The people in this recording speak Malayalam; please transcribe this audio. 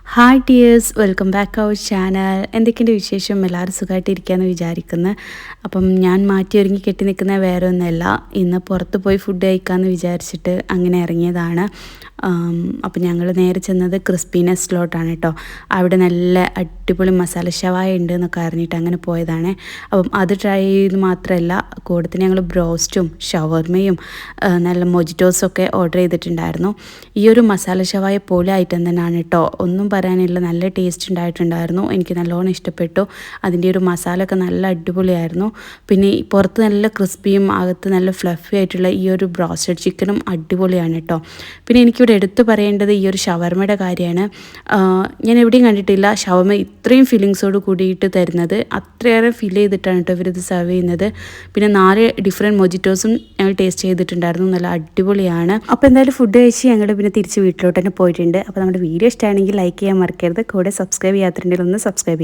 Hi dears, welcome back our channel. എന്തൊക്കെയുണ്ട് വിശേഷം? എല്ലാവരും സുഖമായിട്ടിരിക്കുകയെന്ന് വിചാരിക്കുന്നു. അപ്പം ഞാൻ മാറ്റി ഒരുങ്ങി കെട്ടി നിൽക്കുന്ന വേറെ ഒന്നുമല്ല, ഇന്ന് പുറത്ത് പോയി ഫുഡ് കഴിക്കാമെന്ന് വിചാരിച്ചിട്ട് അങ്ങനെ ഇറങ്ങിയതാണ്. അപ്പം ഞങ്ങൾ നേരെ ചെന്നത് ക്രിസ്പി നെസ്റ്റിലോട്ടാണ് കേട്ടോ. അവിടെ നല്ല അടിപൊളി മസാല ഷവായ ഉണ്ട് എന്നൊക്കെ അറിഞ്ഞിട്ട് അങ്ങനെ പോയതാണ്. അപ്പം അത് ട്രൈ ചെയ്ത് മാത്രമല്ല, കൂടത്തിന് ഞങ്ങൾ ബ്രോസ്റ്റും ഷവർമയും നല്ല മൊജിറ്റോസൊക്കെ ഓർഡർ ചെയ്തിട്ടുണ്ടായിരുന്നു. ഈ ഒരു മസാല ഷവായ പോലെ ഐറ്റം തന്നെയാണ് കേട്ടോ, ഒന്നും പറയാനില്ല. നല്ല ടേസ്റ്റ് ഉണ്ടായിട്ടുണ്ടായിരുന്നു, എനിക്ക് നല്ലോണം ഇഷ്ടപ്പെട്ടു. അതിൻ്റെ ഒരു മസാല ഒക്കെ നല്ല അടിപൊളിയായിരുന്നു. പിന്നെ പുറത്ത് നല്ല ക്രിസ്പിയും അകത്ത് നല്ല ഫ്ലഫി ആയിട്ടുള്ള ഈ ഒരു ബ്രോസ്റ്റഡ് ചിക്കനും അടിപൊളിയാണ് കേട്ടോ. പിന്നെ എനിക്കിവിടെ എടുത്തു പറയേണ്ടത് ഈ ഒരു ഷവർമയുടെ കാര്യമാണ്. ഞാൻ എവിടെയും കണ്ടിട്ടില്ല ഷവർമ ഇത്രയും ഫില്ലിങ്സോട് കൂടിയിട്ട് തരുന്നത്. അത്രയേറെ ഫിൽ ചെയ്തിട്ടാണ് കേട്ടോ ഇവരിത് സെർവ് ചെയ്യുന്നത്. പിന്നെ 4 ഡിഫറെൻറ്റ് മൊജിറ്റോസും ഞങ്ങൾ ടേസ്റ്റ് ചെയ്തിട്ടുണ്ടായിരുന്നു, നല്ല അടിപൊളിയാണ്. അപ്പോൾ എന്തായാലും ഫുഡ് കഴിച്ച് ഞങ്ങൾ പിന്നെ തിരിച്ച് വീട്ടിലോട്ട് തന്നെ പോയിട്ടുണ്ട്. അപ്പോൾ നമ്മുടെ വീഡിയോ ഇഷ്ടമാണെങ്കിൽ ലൈക്ക് ചെയ്യാൻ മറക്കരുത്. കൂടെ സബ്സ്ക്രൈബ് ചെയ്യാത്തിട്ടുണ്ടെങ്കിൽ ഒന്ന് സബ്സ്ക്രൈബ് ചെയ്യുക.